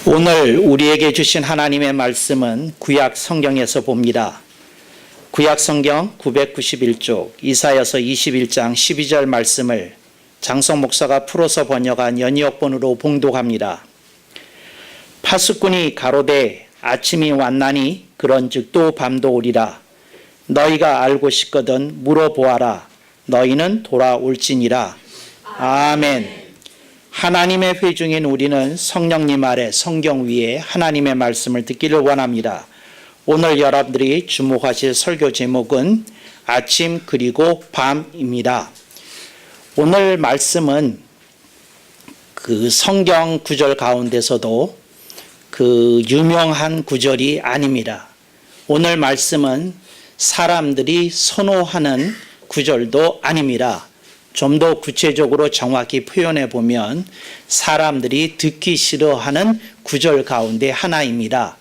오늘 우리에게 주신 하나님의 말씀은 구약 성경에서 봅니다. 구약 성경 991쪽 이사야서 21장 12절 말씀을 장성 목사가 풀어서 번역한 연이어본으로 봉독합니다. 파수꾼이 가로되 아침이 왔나니 그런즉 또 밤도 오리라. 너희가 알고 싶거든 물어보아라. 너희는 돌아올지니라. 아멘. 하나님의 회중인 우리는 성령님 아래 성경 위에 하나님의 말씀을 듣기를 원합니다. 오늘 여러분들이 주목하실 설교 제목은 아침 그리고 밤입니다. 오늘 말씀은 그 성경 구절 가운데서도 그 유명한 구절이 아닙니다. 오늘 말씀은 사람들이 선호하는 구절도 아닙니다. 좀 더 구체적으로 정확히 표현해 보면 사람들이 듣기 싫어하는 구절 가운데 하나입니다.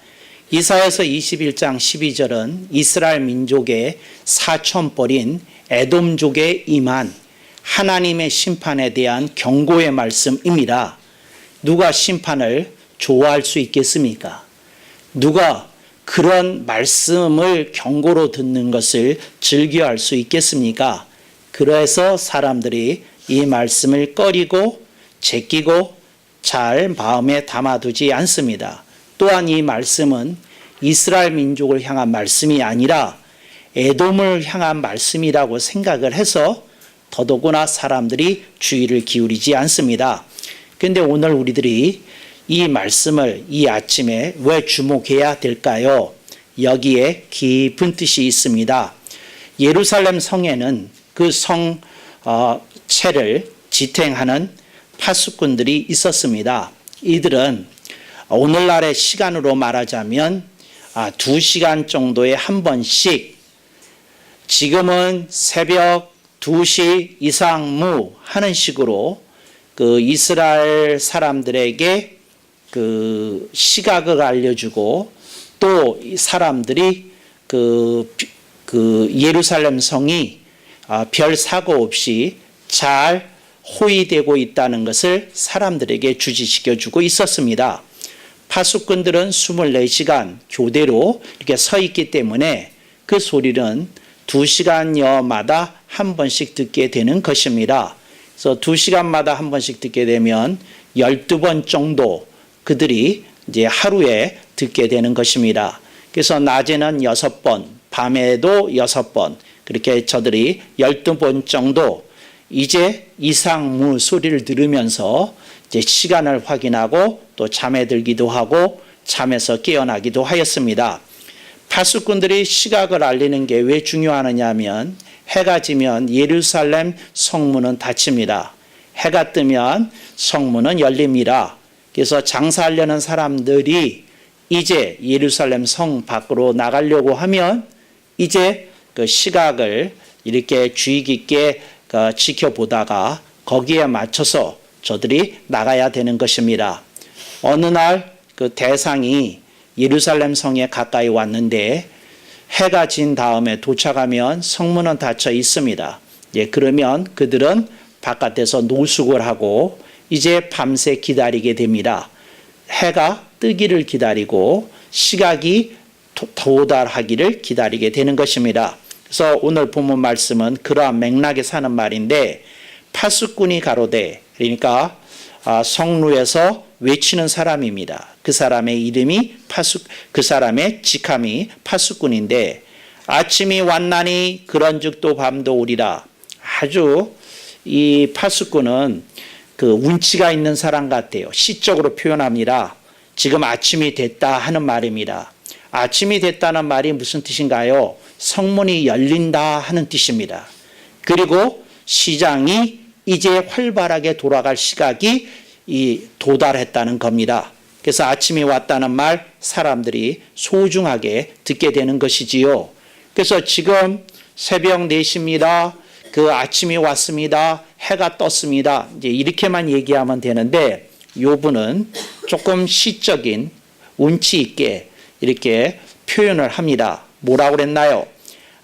이사야서 21장 12절은 이스라엘 민족의 사천벌인 에돔족에 임한 하나님의 심판에 대한 경고의 말씀입니다. 누가 심판을 좋아할 수 있겠습니까? 누가 그런 말씀을 경고로 듣는 것을 즐겨할 수 있겠습니까? 그래서 사람들이 이 말씀을 꺼리고 제끼고 잘 마음에 담아두지 않습니다. 또한 이 말씀은 이스라엘 민족을 향한 말씀이 아니라 에돔을 향한 말씀이라고 생각을 해서 더더구나 사람들이 주의를 기울이지 않습니다. 그런데 오늘 우리들이 이 말씀을 이 아침에 왜 주목해야 될까요? 여기에 깊은 뜻이 있습니다. 예루살렘 성에는 그 성체를 지탱하는 파수꾼들이 있었습니다. 이들은 오늘날의 시간으로 말하자면 2시간 정도에 한 번씩, 지금은 새벽 2시 이상무 하는 식으로 그 이스라엘 사람들에게 그 시각을 알려주고, 또 사람들이 그 예루살렘 성이 별 사고 없이 잘 호위되고 있다는 것을 사람들에게 주지시켜주고 있었습니다. 파수꾼들은 24시간 교대로 이렇게 서 있기 때문에 그 소리는 2시간여마다 한 번씩 듣게 되는 것입니다. 그래서 2시간마다 한 번씩 듣게 되면 12번 정도 그들이 이제 하루에 듣게 되는 것입니다. 그래서 낮에는 6번, 밤에도 6번, 그렇게 저들이 12번 정도 이제 이상무 소리를 들으면서 이제 시간을 확인하고 또 잠에 들기도 하고 잠에서 깨어나기도 하였습니다. 파수꾼들이 시각을 알리는 게 왜 중요하느냐 하면 해가 지면 예루살렘 성문은 닫힙니다. 해가 뜨면 성문은 열립니다. 그래서 장사하려는 사람들이 이제 예루살렘 성 밖으로 나가려고 하면 이제 그 시각을 이렇게 주의 깊게 지켜보다가 거기에 맞춰서 저들이 나가야 되는 것입니다. 어느 날 그 대상이 예루살렘 성에 가까이 왔는데 해가 진 다음에 도착하면 성문은 닫혀 있습니다. 그러면 그들은 바깥에서 노숙을 하고 이제 밤새 기다리게 됩니다. 해가 뜨기를 기다리고 시각이 도달하기를 기다리게 되는 것입니다. 그래서 오늘 본문 말씀은 그러한 맥락에 사는 말인데, 파수꾼이 가로되, 그러니까 성루에서 외치는 사람입니다. 그 사람의 이름이 그 사람의 직함이 파수꾼인데, 아침이 왔나니 그런즉 또 밤도 오리라. 아주 이 파수꾼은 그 운치가 있는 사람 같아요. 시적으로 표현합니다. 지금 아침이 됐다 하는 말입니다. 아침이 됐다는 말이 무슨 뜻인가요? 성문이 열린다 하는 뜻입니다. 그리고 시장이 이제 활발하게 돌아갈 시각이 도달했다는 겁니다. 그래서 아침이 왔다는 말 사람들이 소중하게 듣게 되는 것이지요. 그래서 지금 새벽 4시입니다. 그 아침이 왔습니다. 해가 떴습니다. 이제 이렇게만 얘기하면 되는데 요분은 조금 시적인 운치 있게 이렇게 표현을 합니다. 뭐라고 그랬나요?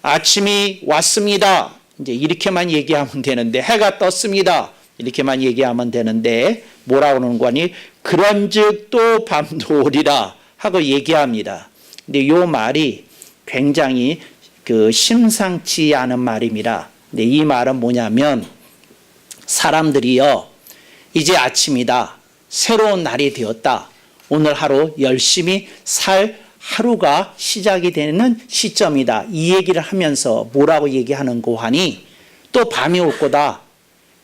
아침이 왔습니다. 이제 이렇게만 얘기하면 되는데 해가 떴습니다. 이렇게만 얘기하면 되는데 뭐라고 그러는 거니? 그런즉 또 밤도 오리라 하고 얘기합니다. 근데 요 말이 굉장히 그 심상치 않은 말입니다. 근데 이 말은 뭐냐면 사람들이요 이제 아침이다. 새로운 날이 되었다. 오늘 하루 열심히 살 하루가 시작이 되는 시점이다. 이 얘기를 하면서 뭐라고 얘기하는고 하니 또 밤이 올 거다.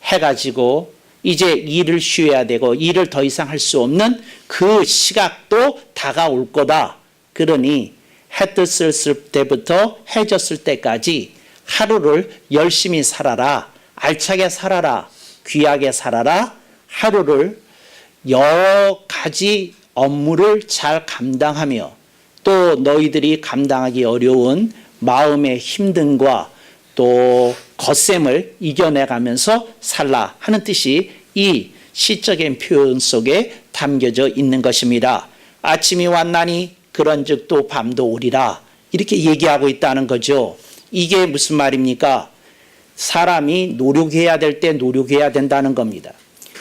해가 지고 이제 일을 쉬어야 되고 일을 더 이상 할 수 없는 그 시각도 다가올 거다. 그러니 해 떴을 때부터 해 졌을 때까지 하루를 열심히 살아라. 알차게 살아라. 귀하게 살아라. 하루를 여러 가지 업무를 잘 감당하며 또 너희들이 감당하기 어려운 마음의 힘듦과 또 겉셈을 이겨내가면서 살라 하는 뜻이 이 시적인 표현 속에 담겨져 있는 것입니다. 아침이 왔나니 그런즉 또 밤도 오리라 이렇게 얘기하고 있다는 거죠. 이게 무슨 말입니까? 사람이 노력해야 될 때 노력해야 된다는 겁니다.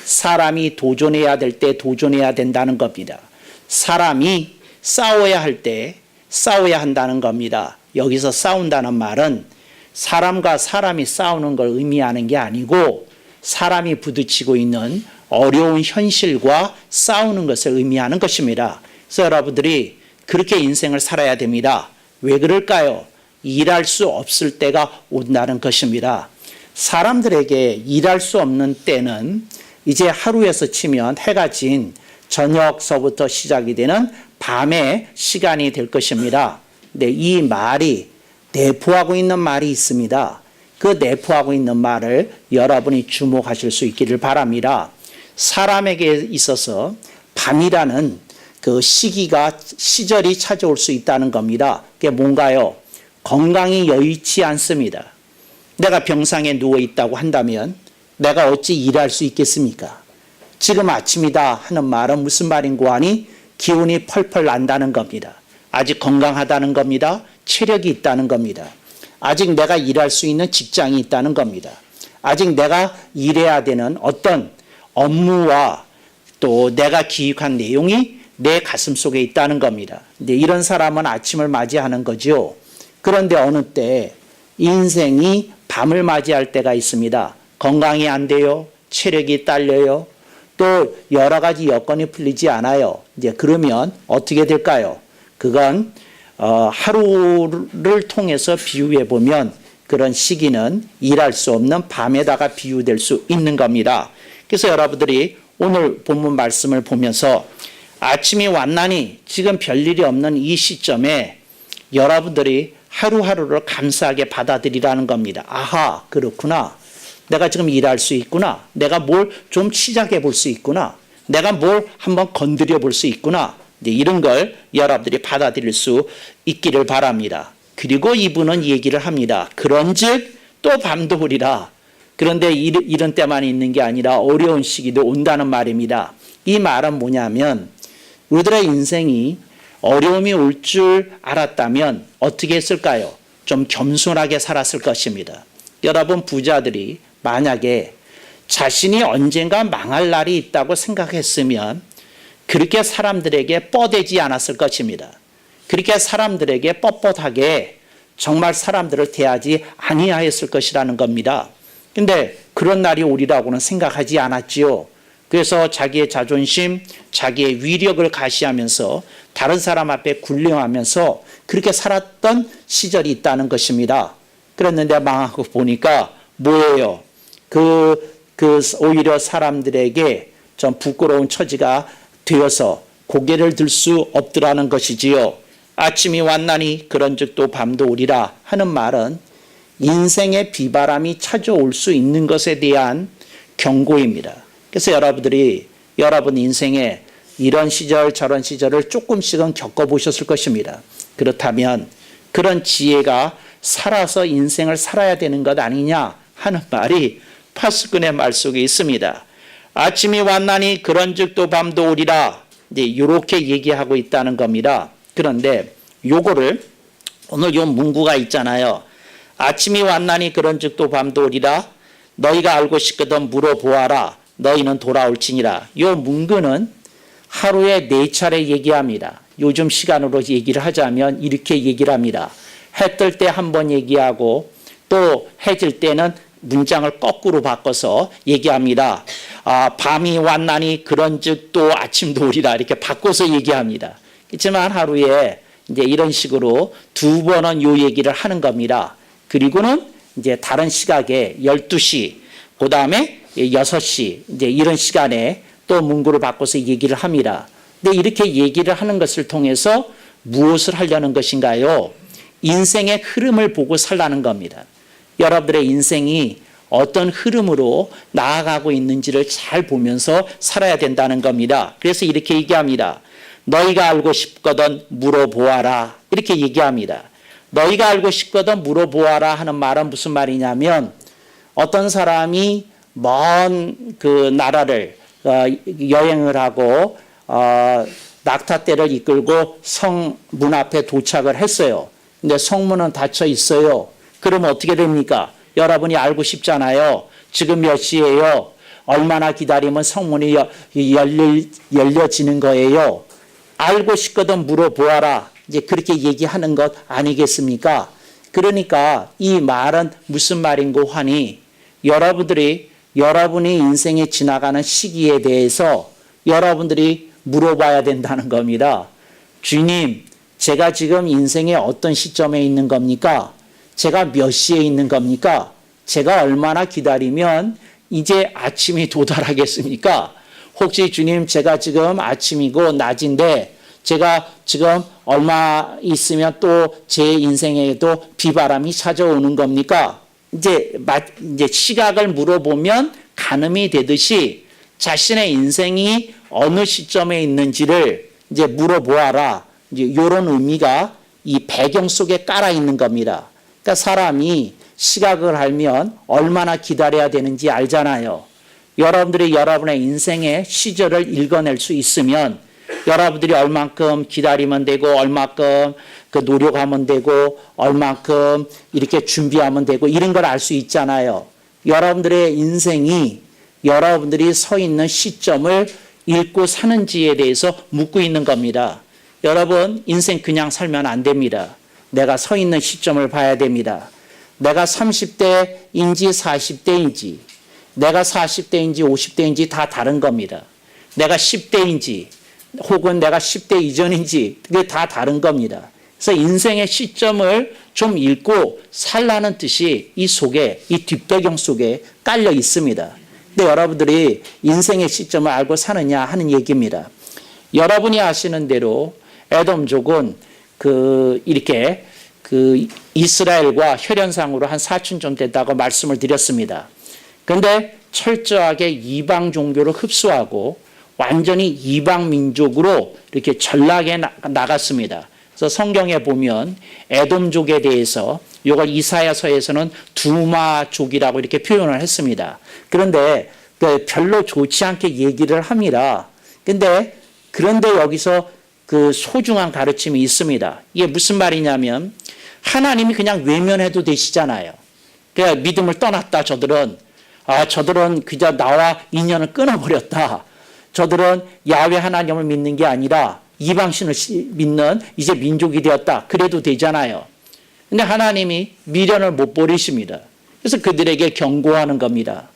사람이 도전해야 될 때 도전해야 된다는 겁니다. 사람이 싸워야 할 때 싸워야 한다는 겁니다. 여기서 싸운다는 말은 사람과 사람이 싸우는 걸 의미하는 게 아니고 사람이 부딪히고 있는 어려운 현실과 싸우는 것을 의미하는 것입니다. 그래서 여러분들이 그렇게 인생을 살아야 됩니다. 왜 그럴까요? 일할 수 없을 때가 온다는 것입니다. 사람들에게 일할 수 없는 때는 이제 하루에서 치면 해가 진 저녁서부터 시작이 되는 밤의 시간이 될 것입니다. 근데 이 말이 내포하고 있는 말이 있습니다. 그 내포하고 있는 말을 여러분이 주목하실 수 있기를 바랍니다. 사람에게 있어서 밤이라는 그 시절이 찾아올 수 있다는 겁니다. 그게 뭔가요? 건강이 여의치 않습니다. 내가 병상에 누워 있다고 한다면 내가 어찌 일할 수 있겠습니까? 지금 아침이다 하는 말은 무슨 말인고 하니 기운이 펄펄 난다는 겁니다. 아직 건강하다는 겁니다. 체력이 있다는 겁니다. 아직 내가 일할 수 있는 직장이 있다는 겁니다. 아직 내가 일해야 되는 어떤 업무와 또 내가 기획한 내용이 내 가슴 속에 있다는 겁니다. 근데 이런 사람은 아침을 맞이하는 거죠. 그런데 어느 때 인생이 밤을 맞이할 때가 있습니다. 건강이 안 돼요. 체력이 딸려요. 또 여러 가지 여건이 풀리지 않아요. 이제 그러면 어떻게 될까요? 그건 하루를 통해서 비유해 보면 그런 시기는 일할 수 없는 밤에다가 비유될 수 있는 겁니다. 그래서 여러분들이 오늘 본문 말씀을 보면서 아침이 왔나니 지금 별일이 없는 이 시점에 여러분들이 하루하루를 감사하게 받아들이라는 겁니다. 아하, 그렇구나. 내가 지금 일할 수 있구나. 내가 뭘 좀 시작해 볼 수 있구나. 내가 뭘 한번 건드려 볼 수 있구나. 이런 걸 여러분들이 받아들일 수 있기를 바랍니다. 그리고 이분은 얘기를 합니다. 그런즉 또 밤도 오리라. 그런데 이런 때만 있는 게 아니라 어려운 시기도 온다는 말입니다. 이 말은 뭐냐면 우리들의 인생이 어려움이 올 줄 알았다면 어떻게 했을까요? 좀 겸손하게 살았을 것입니다. 여러분 부자들이 만약에 자신이 언젠가 망할 날이 있다고 생각했으면 그렇게 사람들에게 뻗대지 않았을 것입니다. 그렇게 사람들에게 뻣뻣하게 정말 사람들을 대하지 아니하였을 것이라는 겁니다. 근데 그런 날이 오리라고는 생각하지 않았지요. 그래서 자기의 자존심, 자기의 위력을 가시하면서 다른 사람 앞에 군림하면서 그렇게 살았던 시절이 있다는 것입니다. 그랬는데 망하고 보니까 뭐예요? 그 오히려 사람들에게 좀 부끄러운 처지가 되어서 고개를 들 수 없더라는 것이지요. 아침이 왔나니 그런즉도 밤도 오리라 하는 말은 인생의 비바람이 찾아올 수 있는 것에 대한 경고입니다. 그래서 여러분들이 여러분 인생에 이런 시절 저런 시절을 조금씩은 겪어보셨을 것입니다. 그렇다면 그런 지혜가 살아서 인생을 살아야 되는 것 아니냐 하는 말이 파수꾼의 말 속에 있습니다. 아침이 왔나니 그런즉도 밤도 오리라. 이렇게 얘기하고 있다는 겁니다. 그런데 요거를 오늘 요 문구가 있잖아요. 아침이 왔나니 그런즉도 밤도 오리라. 너희가 알고 싶거든 물어보아라. 너희는 돌아올지니라. 요 문구는 하루에 4차례 얘기합니다. 요즘 시간으로 얘기를 하자면 이렇게 얘기를 합니다. 해 뜰 때 한 번 얘기하고 또 해질 때는 문장을 거꾸로 바꿔서 얘기합니다. 밤이 왔나니 그런즉 또 아침도 오리라 이렇게 바꿔서 얘기합니다. 그렇지만 하루에 이제 이런 식으로 2번은 요 얘기를 하는 겁니다. 그리고는 이제 다른 시각에 12시, 그 다음에 6시 이제 이런 시간에 또 문구를 바꿔서 얘기를 합니다. 근데 이렇게 얘기를 하는 것을 통해서 무엇을 하려는 것인가요? 인생의 흐름을 보고 살라는 겁니다. 여러분들의 인생이 어떤 흐름으로 나아가고 있는지를 잘 보면서 살아야 된다는 겁니다. 그래서 이렇게 얘기합니다. 너희가 알고 싶거든 물어보아라. 이렇게 얘기합니다. 너희가 알고 싶거든 물어보아라 하는 말은 무슨 말이냐면 어떤 사람이 먼 그 나라를 여행을 하고 낙타대를 이끌고 성문 앞에 도착을 했어요. 근데 성문은 닫혀 있어요. 그러면 어떻게 됩니까? 여러분이 알고 싶잖아요. 지금 몇 시예요? 얼마나 기다리면 성문이 열려지는 거예요? 알고 싶거든 물어보아라. 이제 그렇게 얘기하는 것 아니겠습니까? 그러니까 이 말은 무슨 말인고 하니 여러분이 인생에 지나가는 시기에 대해서 여러분들이 물어봐야 된다는 겁니다. 주님, 제가 지금 인생의 어떤 시점에 있는 겁니까? 제가 몇 시에 있는 겁니까? 제가 얼마나 기다리면 이제 아침이 도달하겠습니까? 혹시 주님, 제가 지금 아침이고 낮인데 제가 지금 얼마 있으면 또 제 인생에도 비바람이 찾아오는 겁니까? 이제 시각을 물어보면 가늠이 되듯이 자신의 인생이 어느 시점에 있는지를 이제 물어보아라. 이제 이런 의미가 이 배경 속에 깔아 있는 겁니다. 그러니까 사람이 시각을 알면 얼마나 기다려야 되는지 알잖아요. 여러분들이 여러분의 인생의 시절을 읽어낼 수 있으면 여러분들이 얼만큼 기다리면 되고 얼만큼 그 노력하면 되고 얼만큼 이렇게 준비하면 되고 이런 걸 알 수 있잖아요. 여러분들의 인생이 여러분들이 서 있는 시점을 읽고 사는지에 대해서 묻고 있는 겁니다. 여러분 인생 그냥 살면 안 됩니다. 내가 서 있는 시점을 봐야 됩니다. 내가 30대인지 40대인지 내가 40대인지 50대인지 다 다른 겁니다. 내가 10대인지 혹은 내가 10대 이전인지 그게 다 다른 겁니다. 그래서 인생의 시점을 좀 읽고 살라는 뜻이 이 속에 이 뒷배경 속에 깔려 있습니다. 근데 여러분들이 인생의 시점을 알고 사느냐 하는 얘기입니다. 여러분이 아시는 대로 에돔족은 이렇게 이스라엘과 혈연상으로 한 4천 됐다고 말씀을 드렸습니다. 그런데 철저하게 이방 종교를 흡수하고 완전히 이방 민족으로 이렇게 전락해 나갔습니다. 그래서 성경에 보면 에돔족에 대해서 이걸 이사야서에서는 두마족이라고 이렇게 표현을 했습니다. 그런데 별로 좋지 않게 얘기를 합니다. 그런데 여기서 그 소중한 가르침이 있습니다. 이게 무슨 말이냐면 하나님이 그냥 외면해도 되시잖아요. 그러니까 믿음을 떠났다 저들은 그저 나와 인연을 끊어버렸다. 저들은 야훼 하나님을 믿는 게 아니라 이방신을 믿는 이제 민족이 되었다. 그래도 되잖아요. 근데 하나님이 미련을 못 버리십니다. 그래서 그들에게 경고하는 겁니다.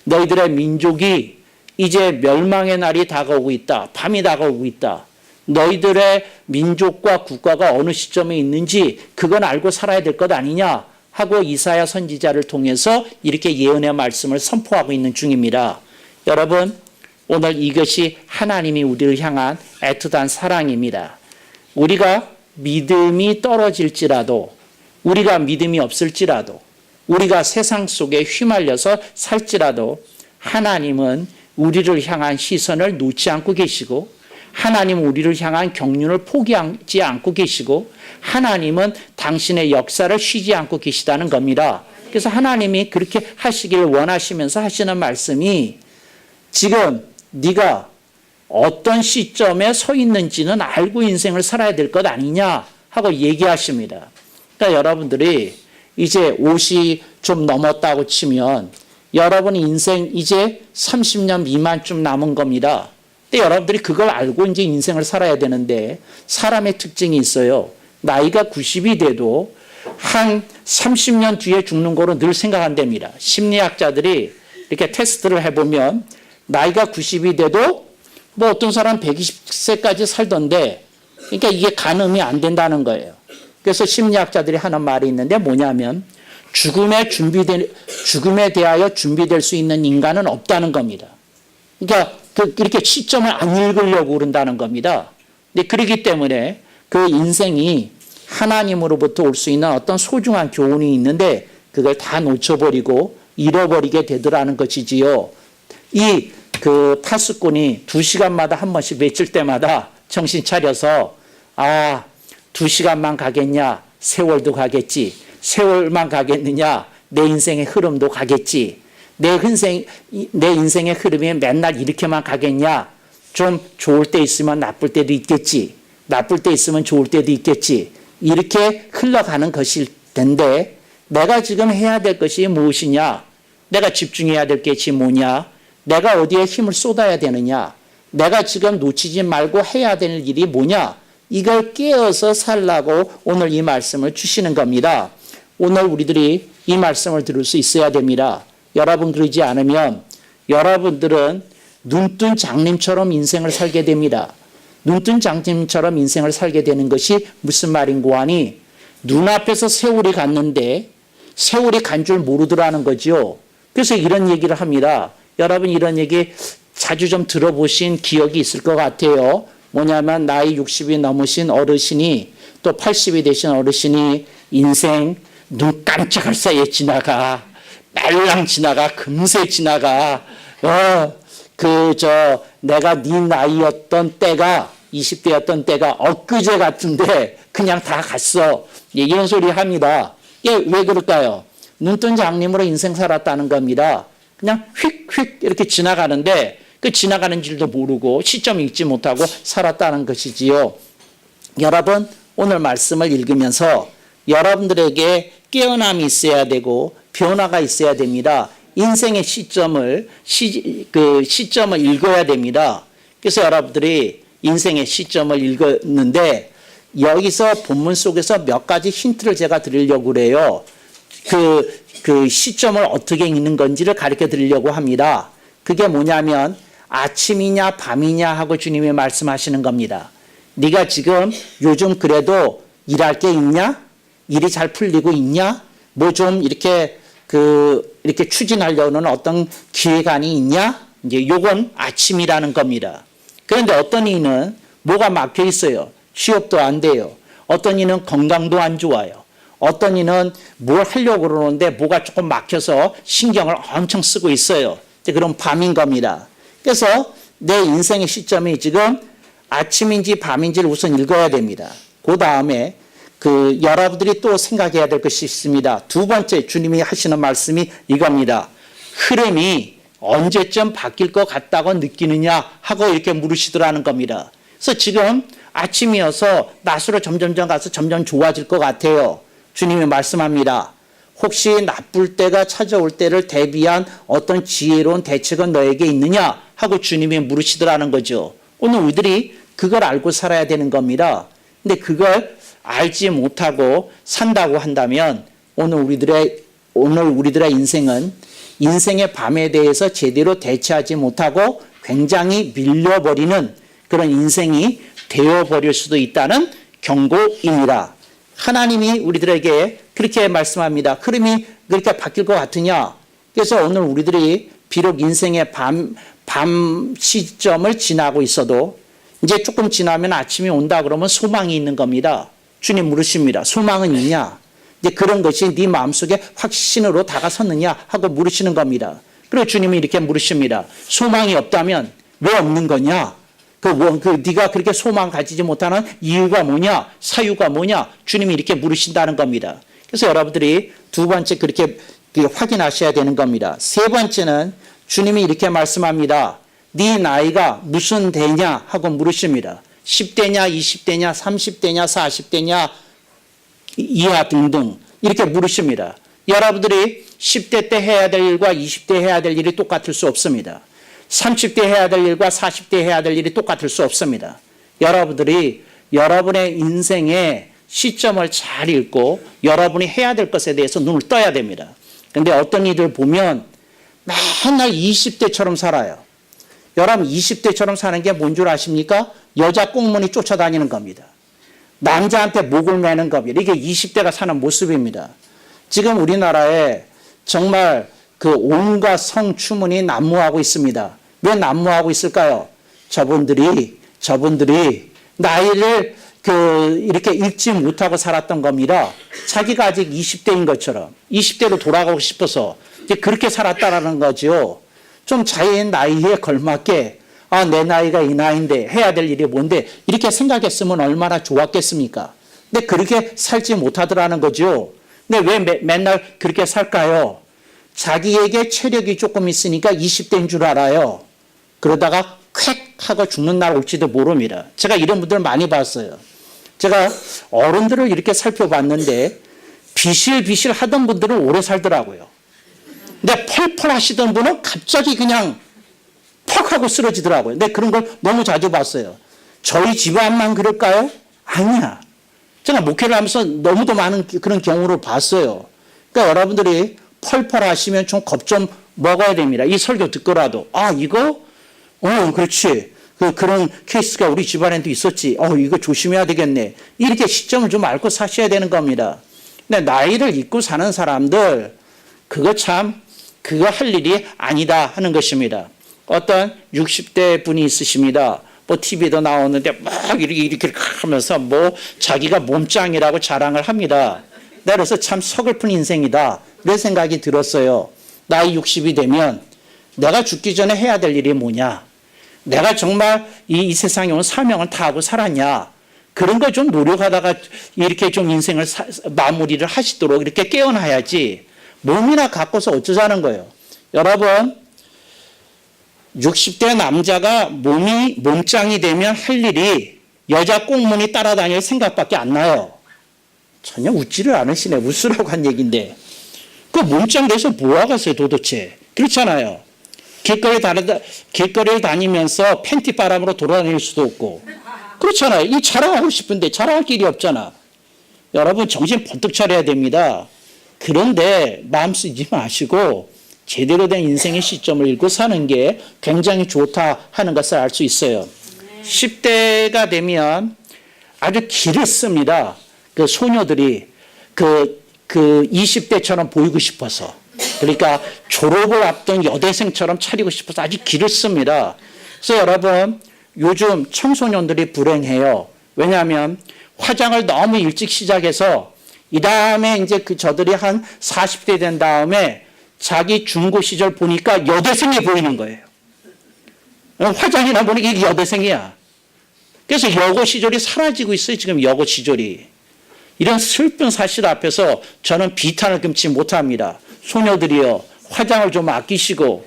너희들의 민족이 이제 멸망의 날이 다가오고 있다. 밤이 다가오고 있다. 너희들의 민족과 국가가 어느 시점에 있는지 그건 알고 살아야 될 것 아니냐 하고 이사야 선지자를 통해서 이렇게 예언의 말씀을 선포하고 있는 중입니다. 여러분, 오늘 이것이 하나님이 우리를 향한 애틋한 사랑입니다. 우리가 믿음이 떨어질지라도, 우리가 믿음이 없을지라도, 우리가 세상 속에 휘말려서 살지라도 하나님은 우리를 향한 시선을 놓지 않고 계시고, 하나님은 우리를 향한 경륜을 포기하지 않고 계시고, 하나님은 당신의 역사를 쉬지 않고 계시다는 겁니다. 그래서 하나님이 그렇게 하시길 원하시면서 하시는 말씀이, 지금 네가 어떤 시점에 서 있는지는 알고 인생을 살아야 될 것 아니냐 하고 얘기하십니다. 그러니까 여러분들이 이제 50이 좀 넘었다고 치면 여러분 인생 이제 30년 미만쯤 남은 겁니다. 근데 여러분들이 그걸 알고 이제 인생을 살아야 되는데, 사람의 특징이 있어요. 나이가 90이 돼도 한 30년 뒤에 죽는 거로 늘 생각한답니다. 심리학자들이 이렇게 테스트를 해보면 나이가 90이 돼도 뭐 어떤 사람 120세까지 살던데, 그러니까 이게 가늠이 안 된다는 거예요. 그래서 심리학자들이 하는 말이 있는데 뭐냐면, 죽음에 대하여 준비될 수 있는 인간은 없다는 겁니다. 그러니까 그렇게 시점을 안 읽으려고 그런다는 겁니다. 근데 그렇기 때문에 그 인생이 하나님으로부터 올 수 있는 어떤 소중한 교훈이 있는데 그걸 다 놓쳐버리고 잃어버리게 되더라는 것이지요. 그 파수꾼이 2시간마다 한 번씩 외칠 때마다 정신 차려서, 2시간만 가겠냐? 세월도 가겠지. 세월만 가겠느냐? 내 인생의 흐름도 가겠지. 내 인생의 흐름이 맨날 이렇게만 가겠냐? 좀 좋을 때 있으면 나쁠 때도 있겠지. 나쁠 때 있으면 좋을 때도 있겠지. 이렇게 흘러가는 것일 텐데, 내가 지금 해야 될 것이 무엇이냐? 내가 집중해야 될 것이 뭐냐? 내가 어디에 힘을 쏟아야 되느냐? 내가 지금 놓치지 말고 해야 될 일이 뭐냐? 이걸 깨어서 살라고 오늘 이 말씀을 주시는 겁니다. 오늘 우리들이 이 말씀을 들을 수 있어야 됩니다. 여러분 그러지 않으면 여러분들은 눈뜬 장님처럼 인생을 살게 됩니다. 눈뜬 장님처럼 인생을 살게 되는 것이 무슨 말인고 하니, 눈앞에서 세월이 갔는데 세월이 간 줄 모르더라는 거죠. 그래서 이런 얘기를 합니다. 여러분 이런 얘기 자주 좀 들어보신 기억이 있을 것 같아요. 뭐냐면 나이 60이 넘으신 어르신이, 또 80이 되신 어르신이 인생 눈 깜짝할 사이에 지나가, 말랑 지나가, 금세 지나가. 내가 네 나이였던 때가, 20대였던 때가 엊그제 같은데 그냥 다 갔어. 이런 소리 합니다. 왜 그럴까요? 눈뜬 장님으로 인생 살았다는 겁니다. 그냥 휙휙 이렇게 지나가는데 그 지나가는 줄도 모르고 시점 읽지 못하고 살았다는 것이지요. 여러분 오늘 말씀을 읽으면서 여러분들에게 깨어남이 있어야 되고 변화가 있어야 됩니다. 인생의 시점을 읽어야 됩니다. 그래서 여러분들이 인생의 시점을 읽었는데 여기서 본문 속에서 몇 가지 힌트를 제가 드리려고 그래요. 그 시점을 어떻게 읽는 건지를 가르쳐 드리려고 합니다. 그게 뭐냐면 아침이냐 밤이냐 하고 주님이 말씀하시는 겁니다. 네가 지금 요즘 그래도 일할 게 있냐? 일이 잘 풀리고 있냐? 뭐 좀 이렇게 추진하려는 어떤 기획안이 있냐? 이제 요건 아침이라는 겁니다. 그런데 어떤 이는 뭐가 막혀 있어요. 취업도 안 돼요. 어떤 이는 건강도 안 좋아요. 어떤 이는 뭘 하려고 그러는데 뭐가 조금 막혀서 신경을 엄청 쓰고 있어요. 그럼 밤인 겁니다. 그래서 내 인생의 시점이 지금 아침인지 밤인지를 우선 읽어야 됩니다. 그 다음에 여러분들이 또 생각해야 될 것이 있습니다. 두 번째 주님이 하시는 말씀이 이겁니다. 흐름이 언제쯤 바뀔 것 같다고 느끼느냐 하고 이렇게 물으시더라는 겁니다. 그래서 지금 아침이어서 낮으로 점점 가서 점점 좋아질 것 같아요. 주님이 말씀합니다. 혹시 나쁠 때가 찾아올 때를 대비한 어떤 지혜로운 대책은 너에게 있느냐 하고 주님이 물으시더라는 거죠. 오늘 우리들이 그걸 알고 살아야 되는 겁니다. 근데 그걸 알지 못하고 산다고 한다면 오늘 우리들의 인생은 인생의 밤에 대해서 제대로 대처하지 못하고 굉장히 밀려버리는 그런 인생이 되어버릴 수도 있다는 경고입니다. 하나님이 우리들에게 그렇게 말씀합니다. 흐름이 그렇게 바뀔 것 같으냐? 그래서 오늘 우리들이 비록 인생의 밤 시점을 지나고 있어도 이제 조금 지나면 아침이 온다 그러면 소망이 있는 겁니다. 주님 물으십니다. 소망은 있냐? 이제 그런 것이 네 마음속에 확신으로 다가섰느냐 하고 물으시는 겁니다. 그리고 주님이 이렇게 물으십니다. 소망이 없다면 왜 없는 거냐? 네가 그렇게 소망 가지지 못하는 이유가 뭐냐? 사유가 뭐냐? 주님이 이렇게 물으신다는 겁니다. 그래서 여러분들이 두 번째 그렇게 확인하셔야 되는 겁니다. 세 번째는 주님이 이렇게 말씀합니다. 네 나이가 무슨 대냐 하고 물으십니다. 10대냐 20대냐 30대냐 40대냐 이하 등등 이렇게 물으십니다. 여러분들이 10대 때 해야 될 일과 20대 해야 될 일이 똑같을 수 없습니다. 30대 해야 될 일과 40대 해야 될 일이 똑같을 수 없습니다. 여러분들이 여러분의 인생의 시점을 잘 읽고 여러분이 해야 될 것에 대해서 눈을 떠야 됩니다. 그런데 어떤 이들 보면 맨날 20대처럼 살아요. 여러분 20대처럼 사는 게 뭔 줄 아십니까? 여자 꽁무니 쫓아다니는 겁니다. 남자한테 목을 매는 겁니다. 이게 20대가 사는 모습입니다. 지금 우리나라에 정말 그 온갖 성추문이 난무하고 있습니다. 왜 난무하고 있을까요? 저분들이 나이를 이렇게 읽지 못하고 살았던 겁니다. 자기가 아직 20대인 것처럼 20대로 돌아가고 싶어서 이제 그렇게 살았다라는 거죠. 좀 자기의 나이에 걸맞게 내 나이가 이 나이인데 해야 될 일이 뭔데 이렇게 생각했으면 얼마나 좋았겠습니까? 근데 그렇게 살지 못하더라는 거죠. 근데 왜 맨날 그렇게 살까요? 자기에게 체력이 조금 있으니까 20대인 줄 알아요. 그러다가 콱 하고 죽는 날 올지도 모릅니다. 제가 이런 분들 많이 봤어요. 제가 어른들을 이렇게 살펴봤는데 비실비실 하던 분들은 오래 살더라고요. 근데 펄펄 하시던 분은 갑자기 그냥 퍽 하고 쓰러지더라고요. 근데 그런 걸 너무 자주 봤어요. 저희 집안만 그럴까요? 아니야. 제가 목회를 하면서 너무도 많은 그런 경우를 봤어요. 그러니까 여러분들이 펄펄 하시면 좀 겁 좀 먹어야 됩니다. 이 설교 듣고라도 이거 그렇지. 그런 케이스가 우리 집안에도 있었지. 이거 조심해야 되겠네. 이렇게 시점을 좀 알고 사셔야 되는 겁니다. 근데 나이를 잊고 사는 사람들 그거 할 일이 아니다 하는 것입니다. 어떤 60대 분이 있으십니다. 뭐 TV도 나오는데 막 이렇게 하면서 뭐 자기가 몸짱이라고 자랑을 합니다. 그래서 참 서글픈 인생이다. 이런 생각이 들었어요. 나이 60이 되면 내가 죽기 전에 해야 될 일이 뭐냐? 내가 정말 이 세상에 온 사명을 다하고 살았냐? 그런 거 좀 노력하다가 이렇게 좀 인생을 마무리를 하시도록 이렇게 깨어나야지 몸이나 갖고서 어쩌자는 거예요. 여러분 60대 남자가 몸짱이 되면 할 일이 여자 꽁무니 따라다닐 생각밖에 안 나요. 전혀 웃지를 않으시네. 웃으라고 한 얘기인데 그 몸짱 돼서 뭐 하겠어요 도대체. 그렇잖아요. 길거리를 다니면서 팬티 바람으로 돌아다닐 수도 없고 그렇잖아요. 이 자랑하고 싶은데 자랑할 길이 없잖아. 여러분 정신 번뜩 차려야 됩니다. 그런데 마음 쓰지 마시고 제대로 된 인생의 시점을 읽고 사는 게 굉장히 좋다 하는 것을 알 수 있어요. 10대가 되면 아주 길을 씁니다. 그 소녀들이 그 20대처럼 보이고 싶어서 그러니까 졸업을 앞둔 여대생처럼 차리고 싶어서 아주 길을 씁니다. 그래서 여러분 요즘 청소년들이 불행해요. 왜냐하면 화장을 너무 일찍 시작해서 이 다음에 이제 저들이 한 40대 된 다음에 자기 중고 시절 보니까 여대생이 보이는 거예요. 화장이나 보니까 이게 여대생이야. 그래서 여고 시절이 사라지고 있어요. 지금 여고 시절이. 이런 슬픈 사실 앞에서 저는 비탄을 금치 못합니다. 소녀들이요. 화장을 좀 아끼시고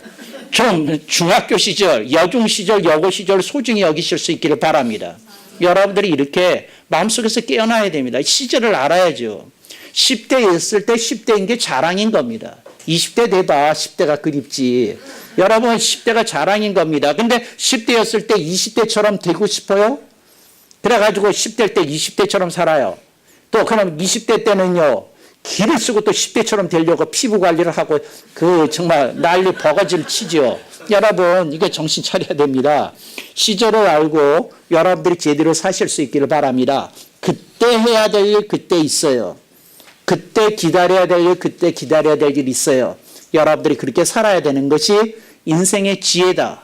좀 중학교 시절, 여중 시절, 여고 시절 소중히 여기실 수 있기를 바랍니다. 여러분들이 이렇게 마음속에서 깨어나야 됩니다. 시절을 알아야죠. 10대에 있을 때 10대인 게 자랑인 겁니다. 20대 돼봐 10대가 그립지. 여러분 10대가 자랑인 겁니다. 근데 10대였을 때 20대처럼 되고 싶어요? 그래가지고 10대 때 20대처럼 살아요. 또 그럼 20대 때는요. 기를 쓰고 또 10대처럼 되려고 피부 관리를 하고 정말 난리 버거지를 치죠. 여러분 이거 정신 차려야 됩니다. 시절을 알고 여러분들이 제대로 사실 수 있기를 바랍니다. 그때 해야 될 일 그때 있어요. 그때 기다려야 될 일, 그때 기다려야 될 일이 있어요. 여러분들이 그렇게 살아야 되는 것이 인생의 지혜다.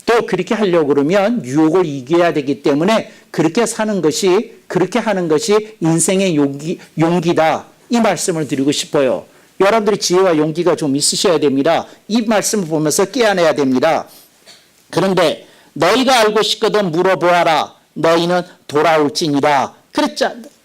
또 그렇게 하려고 그러면 유혹을 이겨야 되기 때문에 그렇게 사는 것이, 그렇게 하는 것이 인생의 용기다. 이 말씀을 드리고 싶어요. 여러분들이 지혜와 용기가 좀 있으셔야 됩니다. 이 말씀을 보면서 깨어내야 됩니다. 그런데 너희가 알고 싶거든 물어보아라. 너희는 돌아올지니라.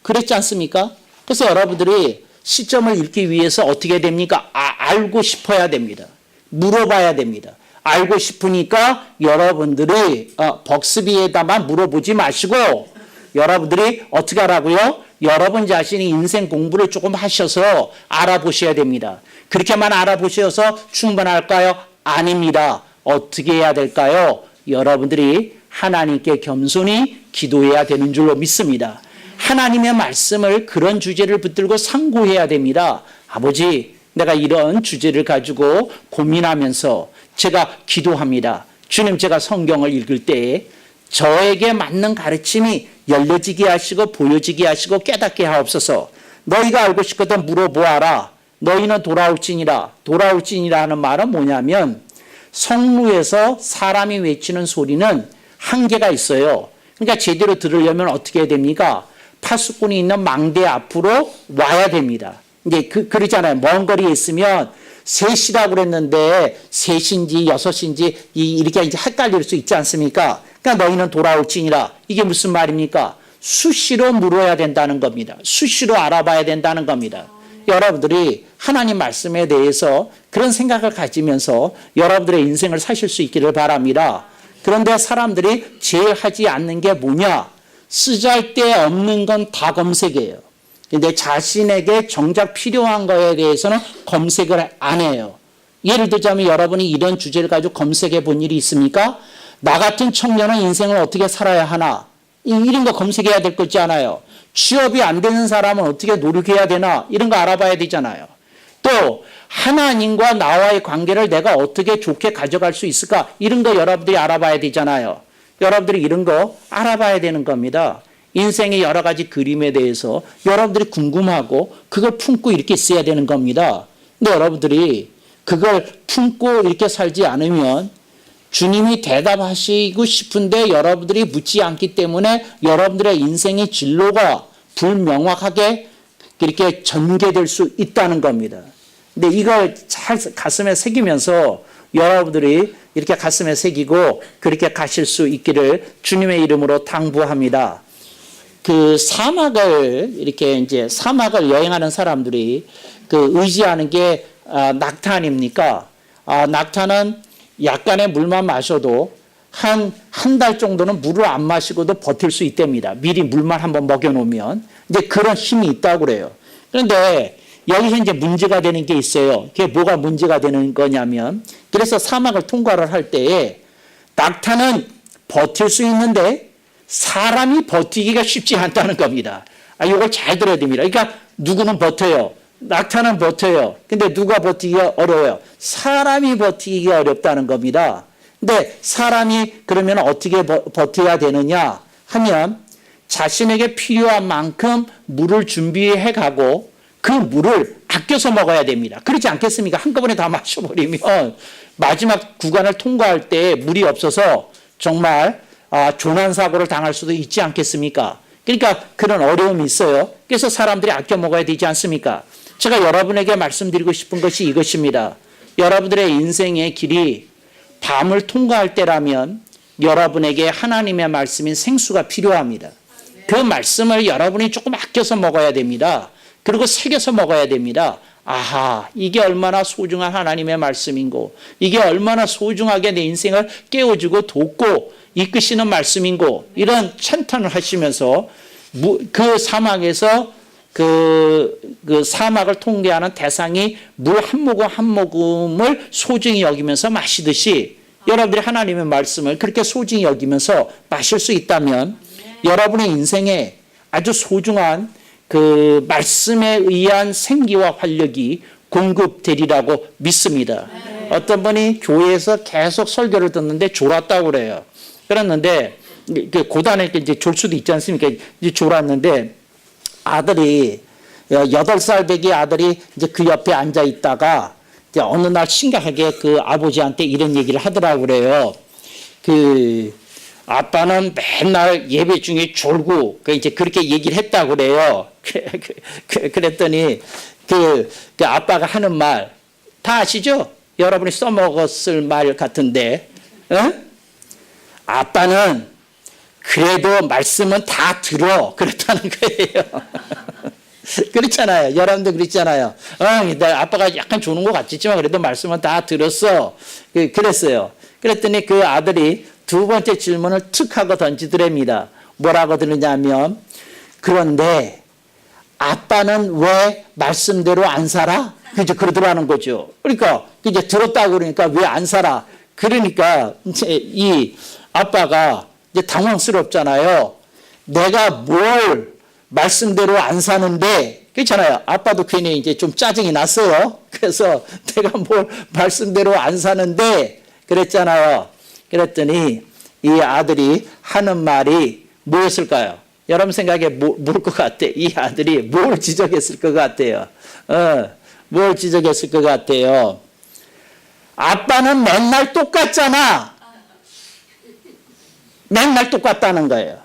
그랬지 않습니까? 그래서 여러분들이 시점을 읽기 위해서 어떻게 됩니까? 알고 싶어야 됩니다. 물어봐야 됩니다. 알고 싶으니까 여러분들이 벅스비에다만 물어보지 마시고 여러분들이 어떻게 하라고요? 여러분 자신이 인생 공부를 조금 하셔서 알아보셔야 됩니다. 그렇게만 알아보셔서 충분할까요? 아닙니다. 어떻게 해야 될까요? 여러분들이 하나님께 겸손히 기도해야 되는 줄로 믿습니다. 하나님의 말씀을 그런 주제를 붙들고 상고해야 됩니다. 아버지, 내가 이런 주제를 가지고 고민하면서 제가 기도합니다. 주님, 제가 성경을 읽을 때에 저에게 맞는 가르침이 열려지게 하시고 보여지게 하시고 깨닫게 하옵소서. 너희가 알고 싶거든 물어보아라. 너희는 돌아올지니라. 돌아올지니라 하는 말은 뭐냐면 성루에서 사람이 외치는 소리는 한계가 있어요. 그러니까 제대로 들으려면 어떻게 해야 됩니까? 파수꾼이 있는 망대 앞으로 와야 됩니다. 이제 그러잖아요. 먼 거리에 있으면 3시라고 그랬는데 3시인지 6시인지 이렇게 이제 헷갈릴 수 있지 않습니까? 그러니까 너희는 돌아올지니라. 이게 무슨 말입니까? 수시로 물어야 된다는 겁니다. 수시로 알아봐야 된다는 겁니다. 여러분들이 하나님 말씀에 대해서 그런 생각을 가지면서 여러분들의 인생을 사실 수 있기를 바랍니다. 그런데 사람들이 제일 하지 않는 게 뭐냐? 쓰잘데없는 건 다 검색해요. 근데 자신에게 정작 필요한 거에 대해서는 검색을 안 해요. 예를 들자면 여러분이 이런 주제를 가지고 검색해 본 일이 있습니까? 나 같은 청년은 인생을 어떻게 살아야 하나? 이런 거 검색해야 될 거 있잖아요. 취업이 안 되는 사람은 어떻게 노력해야 되나? 이런 거 알아봐야 되잖아요. 또 하나님과 나와의 관계를 내가 어떻게 좋게 가져갈 수 있을까? 이런 거 여러분들이 알아봐야 되잖아요. 여러분들이 이런 거 알아봐야 되는 겁니다. 인생의 여러 가지 그림에 대해서 여러분들이 궁금하고 그걸 품고 이렇게 있어야 되는 겁니다. 근데 여러분들이 그걸 품고 이렇게 살지 않으면 주님이 대답하시고 싶은데 여러분들이 묻지 않기 때문에 여러분들의 인생의 진로가 불명확하게 이렇게 전개될 수 있다는 겁니다. 근데 이걸 잘 가슴에 새기면서 여러분들이 이렇게 가슴에 새기고 그렇게 가실 수 있기를 주님의 이름으로 당부합니다. 그 사막을 이렇게 이제 사막을 여행하는 사람들이 그 의지하는 게 낙타 아닙니까? 낙타는 약간의 물만 마셔도 한 달 정도는 물을 안 마시고도 버틸 수 있답니다. 미리 물만 한번 먹여놓으면. 이제 그런 힘이 있다고 그래요. 그런데 여기서 이제 문제가 되는 게 있어요. 그게 뭐가 문제가 되는 거냐면, 그래서 사막을 통과를 할 때에 낙타는 버틸 수 있는데 사람이 버티기가 쉽지 않다는 겁니다. 이걸 잘 들어야 됩니다. 그러니까 누구는 버텨요. 낙타는 버텨요. 근데 누가 버티기가 어려워요? 사람이 버티기가 어렵다는 겁니다. 근데 사람이 그러면 어떻게 버텨야 되느냐 하면 자신에게 필요한 만큼 물을 준비해 가고 그 물을 아껴서 먹어야 됩니다. 그렇지 않겠습니까? 한꺼번에 다 마셔버리면 마지막 구간을 통과할 때 물이 없어서 정말 조난사고를 당할 수도 있지 않겠습니까? 그러니까 그런 어려움이 있어요. 그래서 사람들이 아껴 먹어야 되지 않습니까? 제가 여러분에게 말씀드리고 싶은 것이 이것입니다. 여러분들의 인생의 길이 밤을 통과할 때라면 여러분에게 하나님의 말씀인 생수가 필요합니다. 그 말씀을 여러분이 조금 아껴서 먹어야 됩니다. 그리고 새겨서 먹어야 됩니다. 아하, 이게 얼마나 소중한 하나님의 말씀인고, 이게 얼마나 소중하게 내 인생을 깨워주고 돕고 이끄시는 말씀인고, 이런 찬탄을 하시면서 그 사막에서 그 사막을 통과하는 대상이 물 한 모금 한 모금을 소중히 여기면서 마시듯이 여러분들이 하나님의 말씀을 그렇게 소중히 여기면서 마실 수 있다면 여러분의 인생에 아주 소중한 그 말씀에 의한 생기와 활력이 공급되리라고 믿습니다. 어떤 분이 교회에서 계속 설교를 듣는데 졸았다고 그래요. 그랬는데 고단에 이제 졸 수도 있지 않습니까? 이제 졸았는데 아들이 8살 배기 아들이 이제 그 옆에 앉아 있다가 이제 어느 날 심각하게 그 아버지한테 이런 얘기를 하더라고 그래요. 그 아빠는 맨날 예배 중에 졸고 이제 그렇게 얘기를 했다고 그래요. 그랬더니 그 아빠가 하는 말 다 아시죠? 여러분이 써먹었을 말 같은데, 아빠는 그래도 말씀은 다 들어 그랬다는 거예요. 그렇잖아요. 여러분도 그랬잖아요. 아빠가 약간 조는 것 같지만 그래도 말씀은 다 들었어. 그랬어요. 그랬더니 그 아들이 두 번째 질문을 툭 하고 던지더랍니다. 뭐라고 들으냐면, 그런데 아빠는 왜 말씀대로 안 살아? 그죠? 그러더라는 거죠. 그러니까 이제 들었다고 그러니까 왜 안 살아? 그러니까 이제 이 아빠가 이제 당황스럽잖아요. 내가 뭘 말씀대로 안 사는데, 그렇잖아요. 아빠도 괜히 이제 좀 짜증이 났어요. 그래서 내가 뭘 말씀대로 안 사는데 그랬잖아요. 그랬더니 이 아들이 하는 말이 뭐였을까요? 여러분 생각에 뭘 것 같아? 이 아들이 뭘 지적했을 것 같아요? 뭘 지적했을 것 같아요? 아빠는 맨날 똑같잖아. 맨날 똑같다는 거예요.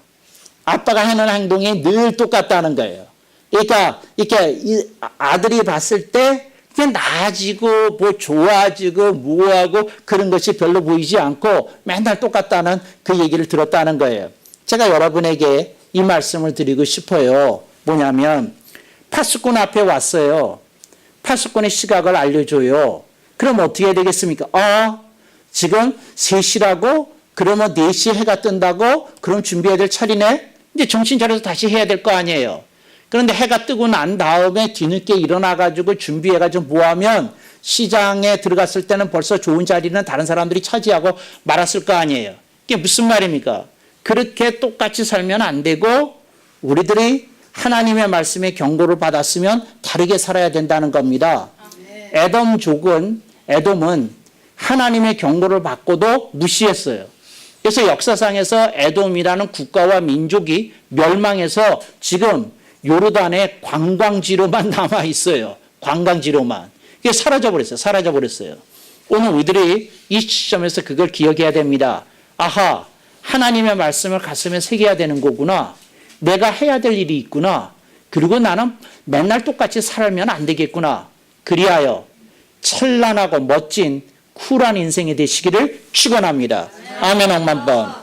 아빠가 하는 행동이 늘 똑같다는 거예요. 그러니까 이렇게 이 아들이 봤을 때 그냥 나아지고 뭐 좋아지고 뭐하고 그런 것이 별로 보이지 않고 맨날 똑같다는 그 얘기를 들었다는 거예요. 제가 여러분에게 이 말씀을 드리고 싶어요. 뭐냐면 파수꾼 앞에 왔어요. 파수꾼의 시각을 알려줘요. 그럼 어떻게 해야 되겠습니까? 지금 3시라고? 그러면 4시에 해가 뜬다고? 그럼 준비해야 될 차리네? 이제 정신 차려서 다시 해야 될 거 아니에요. 그런데 해가 뜨고 난 다음에 뒤늦게 일어나가지고 준비해가지고 뭐하면 시장에 들어갔을 때는 벌써 좋은 자리는 다른 사람들이 차지하고 말았을 거 아니에요. 이게 무슨 말입니까? 그렇게 똑같이 살면 안 되고 우리들이 하나님의 말씀에 경고를 받았으면 다르게 살아야 된다는 겁니다. 에돔은 하나님의 경고를 받고도 무시했어요. 그래서 역사상에서 에돔이라는 국가와 민족이 멸망해서 지금 요르단의 관광지로만 남아 있어요. 관광지로만. 이게 사라져버렸어요. 오늘 우리들이 이 시점에서 그걸 기억해야 됩니다. 아하, 하나님의 말씀을 가슴에 새겨야 되는 거구나. 내가 해야 될 일이 있구나. 그리고 나는 맨날 똑같이 살면 안 되겠구나. 그리하여 찬란하고 멋진 쿨한 인생이 되시기를 축원합니다. 아멘. 100,000번.